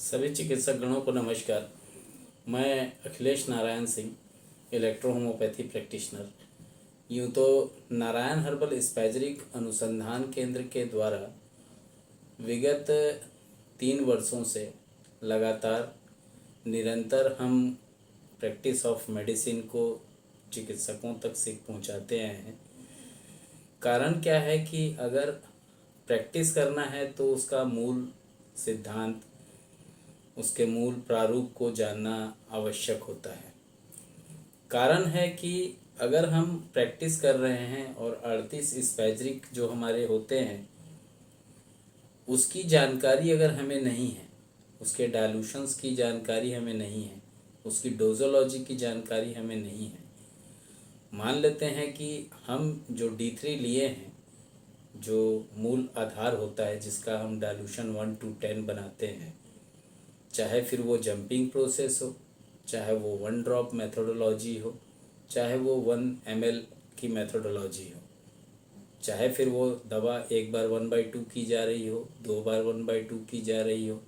सभी चिकित्सक गणों को नमस्कार। मैं Akhilesh Narayan Singh, electro homeopathy practitioner. यूँ तो नारायण हर्बल स्पैजरिक अनुसंधान केंद्र के द्वारा विगत 3 वर्षों से लगातार निरंतर हम प्रैक्टिस ऑफ मेडिसिन को चिकित्सकों तक सीख पहुंचाते आए हैं। कारण क्या है कि अगर प्रैक्टिस करना है तो उसका मूल सिद्धांत, उसके मूल प्रारूप को जानना आवश्यक होता है। कारण है कि अगर हम प्रैक्टिस कर रहे हैं और 38 स्पैजरिक जो हमारे होते हैं उसकी जानकारी अगर हमें नहीं है, उसके डायलूशंस की जानकारी हमें नहीं है, उसकी डोजोलॉजी की जानकारी हमें नहीं है। मान लेते हैं कि हम जो D3 लिए हैं, जो मूल आधार होता है जिसका हम डायलूशन 1:10 बनाते हैं, चाहे फिर वो जंपिंग प्रोसेस हो, चाहे वो 1 ड्रॉप मेथोडोलॉजी हो, चाहे वो 1 ml की मेथोडोलॉजी हो, चाहे फिर वो दवा एक बार 1/2 की जा रही हो, 2 बार 1/2 की जा रही हो,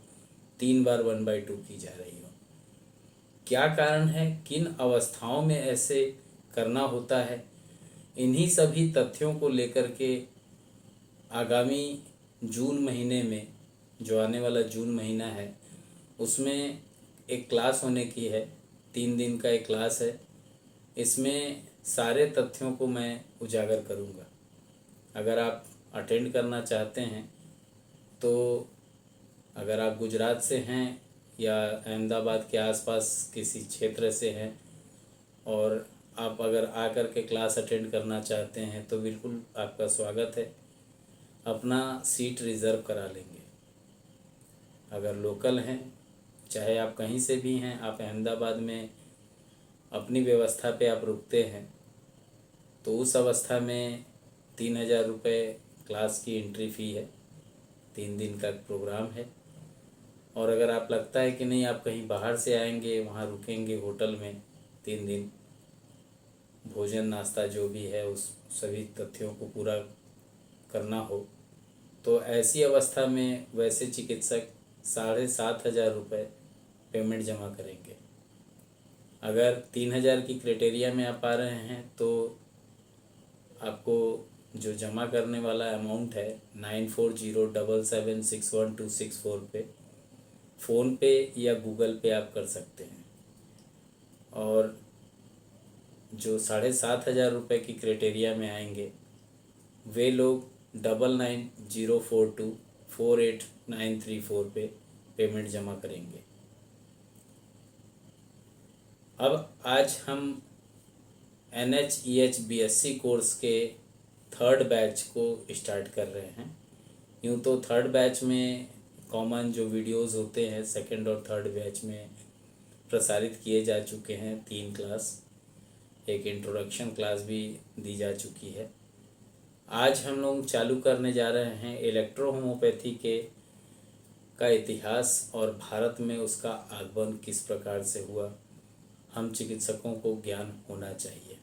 3 बार 1/2 की जा रही हो। क्या कारण है, किन अवस्थाओं में ऐसे करना होता है, इन्हीं सभी तथ्यों को लेकर के आगामी जून महीने में, जो आने वाला जून महीना है, उसमें एक क्लास होने की है। 3 दिन का एक क्लास है। इसमें सारे तथ्यों को मैं उजागर करूँगा। अगर आप अटेंड करना चाहते हैं तो अगर आप गुजरात से हैं या अहमदाबाद के आसपास किसी क्षेत्र से हैं और आप अगर आकर के क्लास अटेंड करना चाहते हैं तो बिल्कुल आपका स्वागत है। अपना सीट रिज़र्व करा लेंगे। अगर लोकल हैं, चाहे आप कहीं से भी हैं, आप अहमदाबाद में अपनी व्यवस्था पे आप रुकते हैं तो उस अवस्था में 3,000 रुपये क्लास की एंट्री फ़ी है। 3 दिन का प्रोग्राम है। और अगर आप लगता है कि नहीं आप कहीं बाहर से आएंगे, वहाँ रुकेंगे होटल में 3 दिन, भोजन नाश्ता जो भी है उस सभी तथ्यों को पूरा करना हो, तो ऐसी अवस्था में वैसे चिकित्सक 7,500 रुपये पेमेंट जमा करेंगे। अगर 3,000 की क्राइटेरिया में आप आ रहे हैं तो आपको जो जमा करने वाला अमाउंट है 9407761264 पे फ़ोन पे या गूगल पे आप कर सकते हैं। और जो 7,500 रुपये की क्राइटेरिया में आएंगे वे लोग 9904248934 पे पेमेंट जमा करेंगे। अब आज हम NHEH BSc कोर्स के 3rd बैच को स्टार्ट कर रहे हैं। यूँ तो 3rd बैच में कॉमन जो वीडियोस होते हैं 2nd और 3rd बैच में प्रसारित किए जा चुके हैं। 3 क्लास, एक इंट्रोडक्शन क्लास भी दी जा चुकी है। आज हम लोग चालू करने जा रहे हैं इलेक्ट्रो होम्योपैथी का इतिहास और भारत में उसका आगमन किस प्रकार से हुआ, हम चिकित्सकों को ज्ञान होना चाहिए।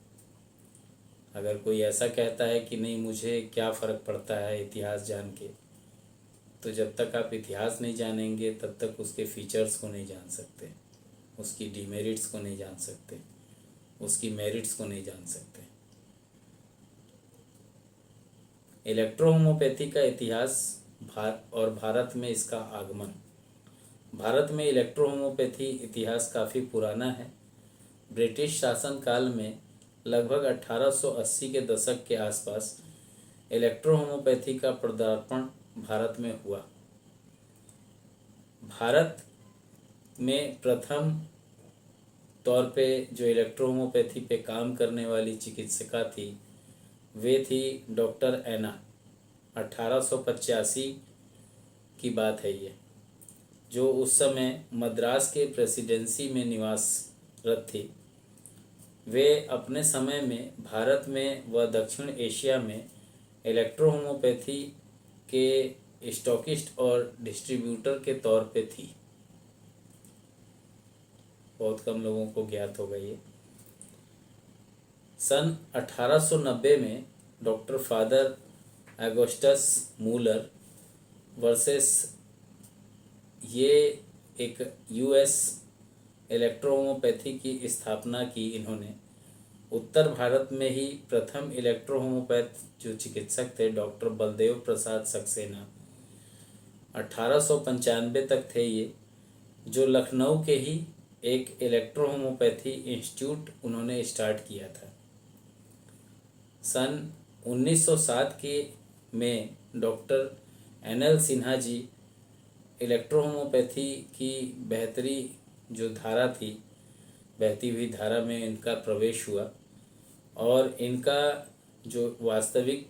अगर कोई ऐसा कहता है कि नहीं मुझे क्या फ़र्क पड़ता है इतिहास जान के, तो जब तक आप इतिहास नहीं जानेंगे तब तक उसके फीचर्स को नहीं जान सकते, उसकी डिमेरिट्स को नहीं जान सकते, उसकी मेरिट्स को नहीं जान सकते। इलेक्ट्रो होम्योपैथी का इतिहास और भारत में इसका आगमन। भारत में इलेक्ट्रो होम्योपैथी इतिहास काफ़ी पुराना है। ब्रिटिश शासन काल में लगभग 1880 के दशक के आसपास इलेक्ट्रो होम्योपैथी का पदार्पण भारत में हुआ। भारत में प्रथम तौर पे जो इलेक्ट्रो होम्योपैथी पे काम करने वाली चिकित्सिका थी वे थी डॉक्टर एना। 1885 की बात है ये, जो उस समय मद्रास के प्रेसिडेंसी में निवासरत थी। वे अपने समय में भारत में व दक्षिण एशिया में इलेक्ट्रो होम्योपैथी के स्टॉकिस्ट और डिस्ट्रीब्यूटर के तौर पे थी। बहुत कम लोगों को ज्ञात होगा ये। सन 1890 में doctor father Augustus Müller versus ये एक यूएस इलेक्ट्रोहोमोपैथी की स्थापना की इन्होंने। उत्तर भारत में ही प्रथम इलेक्ट्रोहोमोपैथ जो चिकित्सक थे डॉक्टर बलदेव प्रसाद सक्सेना 1895 तक थे ये, जो लखनऊ के ही एक इलेक्ट्रोहोमोपैथी इंस्टीट्यूट उन्होंने स्टार्ट किया था। सन 1907 के में डॉक्टर एन.एल. सिन्हा जी इलेक्ट्रोहोमोपैथी की बेहतरी जो धारा थी, बहती हुई धारा में इनका प्रवेश हुआ और इनका जो वास्तविक,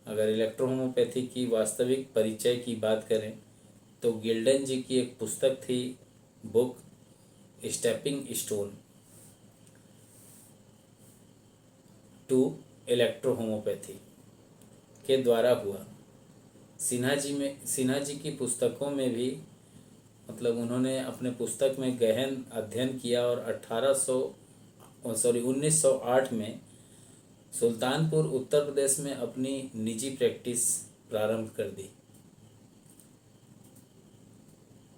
अगर इलेक्ट्रोहोमोपैथी की वास्तविक परिचय की बात करें तो गिल्डन जी की एक पुस्तक थी, बुक स्टेपिंग स्टोन टू इलेक्ट्रोहोमोपैथी के द्वारा हुआ। सिन्हा जी की पुस्तकों में भी मतलब उन्होंने अपने पुस्तक में गहन अध्ययन किया और 1908 में सुल्तानपुर उत्तर प्रदेश में अपनी निजी प्रैक्टिस प्रारंभ कर दी।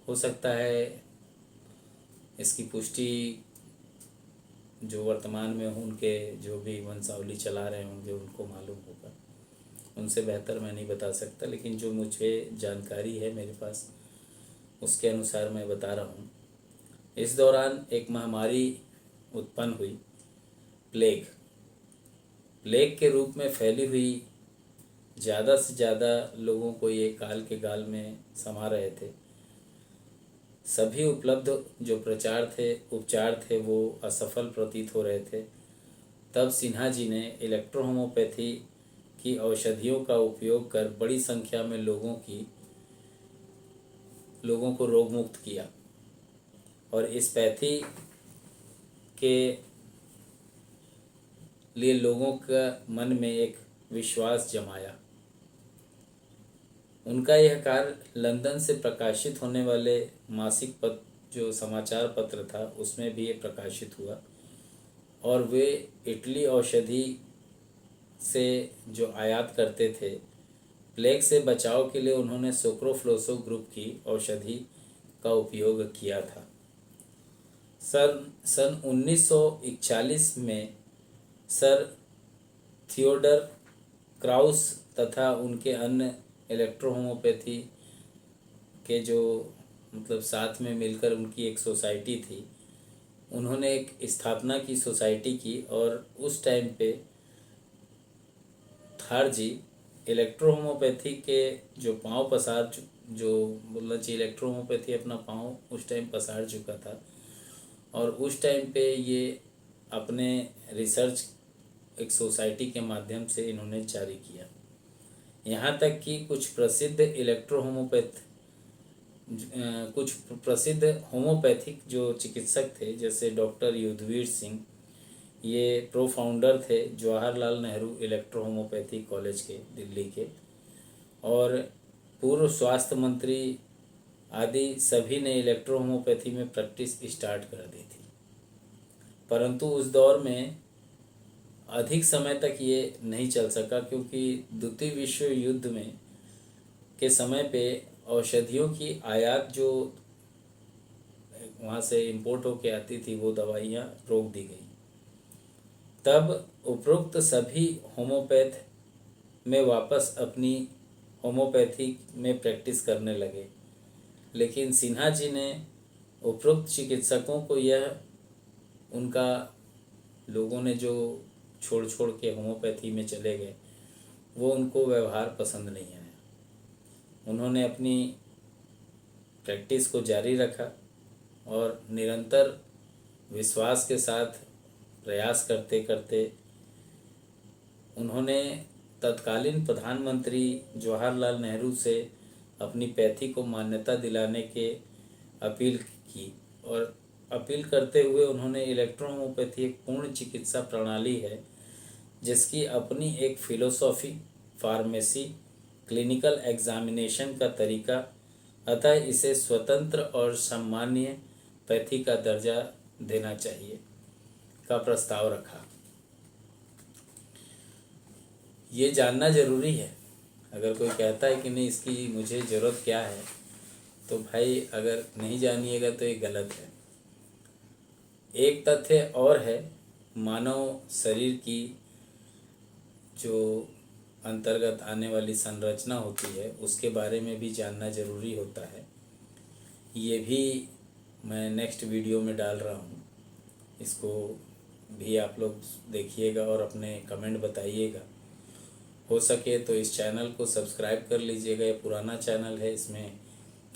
हो सकता है इसकी पुष्टि जो वर्तमान में उनके जो भी वंशावली चला रहे होंगे उनको मालूम होगा, उनसे बेहतर मैं नहीं बता सकता, लेकिन जो मुझे जानकारी है मेरे पास उसके अनुसार मैं बता रहा हूँ। इस दौरान एक महामारी उत्पन्न हुई, प्लेग के रूप में फैली हुई, ज़्यादा से ज़्यादा लोगों को ये काल के गाल में समा रहे थे। सभी उपलब्ध जो उपचार थे वो असफल प्रतीत हो रहे थे। तब सिन्हा जी ने इलेक्ट्रोहोमोपैथी की औषधियों का उपयोग कर बड़ी संख्या में लोगों को रोग मुक्त किया और इस पैथी के लिए लोगों का मन में एक विश्वास जमाया। उनका यह कार्य लंदन से प्रकाशित होने वाले मासिक पत्र जो समाचार पत्र था उसमें भी ये प्रकाशित हुआ और वे इटली औषधि से जो आयात करते थे, प्लेग से बचाव के लिए उन्होंने सोक्रोफ्लोसो ग्रुप की औषधि का उपयोग किया था। सन 1941 में सर थियोडर क्राउस तथा उनके अन्य इलेक्ट्रोहोमोपैथी के जो मतलब साथ में मिलकर उनकी एक सोसाइटी थी, उन्होंने एक स्थापना की सोसाइटी की और उस टाइम पे थार जी इलेक्ट्रोहोमोपैथी के जो पांव पसार जो बोलना चाहिए, इलेक्ट्रोहोमोपैथी अपना पांव उस टाइम पसार चुका था और उस टाइम पे ये अपने रिसर्च एक सोसाइटी के माध्यम से इन्होंने जारी किया। यहाँ तक कि कुछ प्रसिद्ध होम्योपैथिक जो चिकित्सक थे, जैसे डॉक्टर युद्धवीर सिंह, ये प्रोफाउंडर थे जवाहरलाल नेहरू इलेक्ट्रोहोमोपैथी कॉलेज के दिल्ली के, और पूर्व स्वास्थ्य मंत्री आदि सभी ने इलेक्ट्रोहोमोपैथी में प्रैक्टिस स्टार्ट कर दी थी। परंतु उस दौर में अधिक समय तक ये नहीं चल सका क्योंकि द्वितीय विश्व युद्ध में के समय पे औषधियों की आयात जो वहाँ से इंपोर्ट होके आती थी वो दवाइयाँ रोक दी गई। तब उपरोक्त सभी होम्योपैथ में वापस अपनी होम्योपैथी में प्रैक्टिस करने लगे, लेकिन सिन्हा जी ने उपरोक्त चिकित्सकों को यह उनका लोगों ने जो छोड़ के होम्योपैथी में चले गए वो उनको व्यवहार पसंद नहीं आया। उन्होंने अपनी प्रैक्टिस को जारी रखा और निरंतर विश्वास के साथ प्रयास करते करते उन्होंने तत्कालीन प्रधानमंत्री जवाहरलाल नेहरू से अपनी पैथी को मान्यता दिलाने के अपील की और अपील करते हुए उन्होंने इलेक्ट्रोहोमोपैथी एक पूर्ण चिकित्सा प्रणाली है जिसकी अपनी एक फिलोसॉफी, फार्मेसी, क्लिनिकल एग्जामिनेशन का तरीका, अतः इसे स्वतंत्र और सामान्य पैथी का दर्जा देना चाहिए का प्रस्ताव रखा। ये जानना जरूरी है, अगर कोई कहता है कि नहीं इसकी मुझे ज़रूरत क्या है, तो भाई अगर नहीं जानिएगा तो ये गलत है। एक तथ्य और है, मानव शरीर की जो अंतर्गत आने वाली संरचना होती है उसके बारे में भी जानना ज़रूरी होता है। ये भी मैं नेक्स्ट वीडियो में डाल रहा हूँ, इसको भी आप लोग देखिएगा और अपने कमेंट बताइएगा। हो सके तो इस चैनल को सब्सक्राइब कर लीजिएगा, ये पुराना चैनल है, इसमें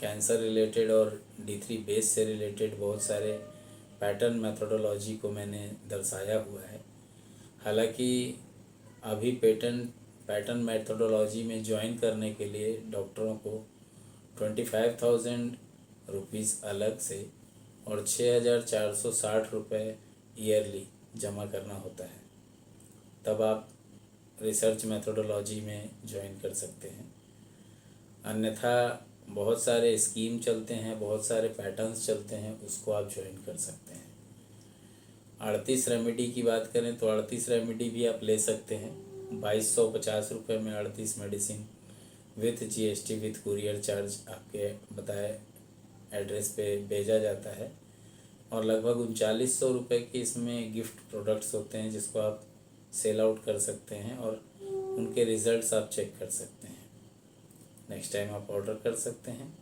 कैंसर रिलेटेड और D3 बेस से रिलेटेड बहुत सारे पैटर्न मेथोडोलॉजी को मैंने दर्शाया हुआ है। हालांकि अभी पैटर्न मेथोडोलॉजी में ज्वाइन करने के लिए डॉक्टरों को 25,000 रुपीज़ अलग से और 6,460 रुपये ईयरली जमा करना होता है, तब आप रिसर्च मेथोडोलॉजी में ज्वाइन कर सकते हैं। अन्यथा बहुत सारे स्कीम चलते हैं, बहुत सारे पैटर्न्स चलते हैं, उसको आप ज्वाइन कर सकते हैं। 38 रेमेडी की बात करें तो 38 रेमेडी भी आप ले सकते हैं। 2,250 रुपये में 38 medicine with GST with courier charge आपके बताए एड्रेस पे भेजा जाता है और लगभग 3900 रुपये के इसमें गिफ्ट प्रोडक्ट्स होते हैं जिसको आप सेल आउट कर सकते हैं और उनके रिज़ल्ट्स आप चेक कर सकते हैं। नेक्स्ट टाइम आप ऑर्डर कर सकते हैं।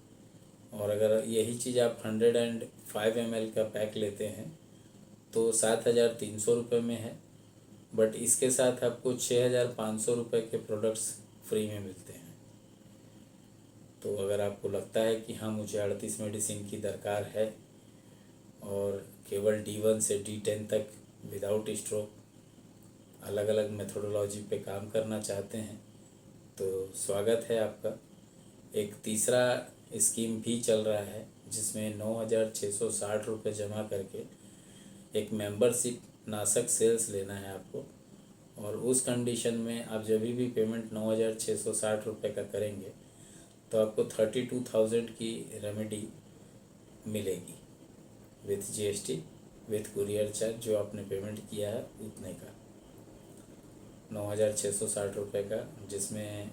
और अगर यही चीज़ आप 105 ml का पैक लेते हैं तो 7,300 रुपये में है, बट इसके साथ आपको 6,500 रुपये के प्रोडक्ट्स फ्री में मिलते हैं। तो अगर आपको लगता है कि हाँ मुझे 38 मेडिसिन की दरकार है और केवल D1 से D10 तक विदाउट स्ट्रोक अलग अलग मेथोडोलॉजी पे काम करना चाहते हैं तो स्वागत है आपका। एक तीसरा स्कीम भी चल रहा है जिसमें 9,660 रुपये जमा करके एक मेंबरशिप नासक सेल्स लेना है आपको, और उस कंडीशन में आप जब भी पेमेंट 9,660 रुपये का करेंगे तो आपको 32,000 की रेमेडी मिलेगी with GST with courier charge, जो आपने पेमेंट किया है उतने का 9,660 रुपये का, जिसमें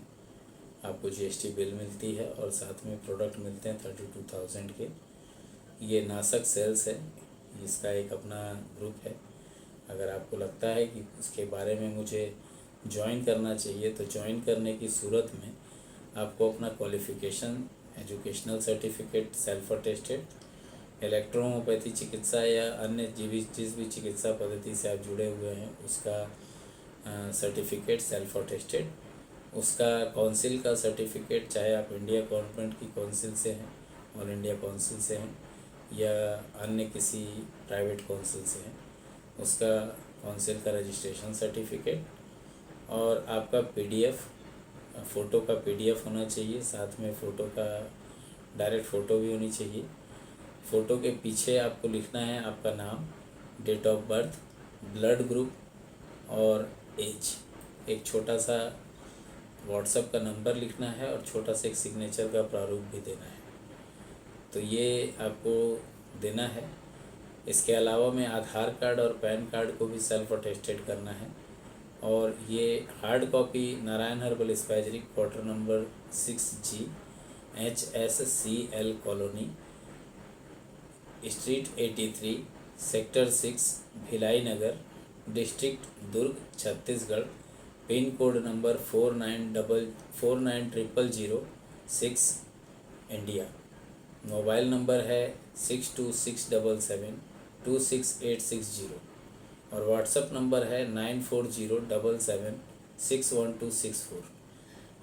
आपको GST बिल मिलती है और साथ में प्रोडक्ट मिलते हैं 32,000 के। ये नासक सेल्स है, इसका एक अपना ग्रुप है। अगर आपको लगता है कि उसके बारे में मुझे ज्वाइन करना चाहिए तो ज्वाइन करने की सूरत में आपको अपना qualification, educational certificate, self attested electrohomeopathy चिकित्सा या अन्य जिस भी चिकित्सा पद्धति से आप जुड़े हुए हैं उसका सर्टिफिकेट सेल्फ अटेस्टेड, उसका काउंसिल का सर्टिफिकेट, चाहे आप इंडिया गवर्नमेंट की काउंसिल से हैं, ऑल इंडिया काउंसिल से हैं या अन्य किसी प्राइवेट काउंसिल से हैं, उसका काउंसिल का रजिस्ट्रेशन सर्टिफिकेट और आपका PDF, फ़ोटो का PDF होना चाहिए, साथ में फ़ोटो का डायरेक्ट फ़ोटो भी होनी चाहिए। फ़ोटो के पीछे आपको लिखना है आपका नाम, date of birth, blood group और एज। एक छोटा सा व्हाट्सएप का नंबर लिखना है और छोटा सा एक सिग्नेचर का प्रारूप भी देना है, तो ये आपको देना है। इसके अलावा में आधार कार्ड और पैन कार्ड को भी सेल्फ अटेस्टेड करना है। और ये hard copy Narayan herbal spagyric, quarter number 6G HSCL colony, street 83, sector 6, Bhilai Nagar, district Durg, Chhattisgarh, pin code number 490006, India. Mobile number है 6267726860 और व्हाट्सएप नंबर है 9407761264।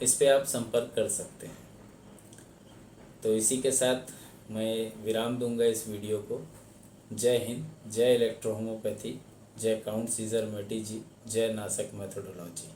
इस पे आप संपर्क कर सकते हैं। तो इसी के साथ मैं विराम दूंगा इस वीडियो को। जय हिंद, जय इलेक्ट्रोहोमोपैथी, जय काउंट सीजर मेटी जी, जय नासक मेथोडोलॉजी।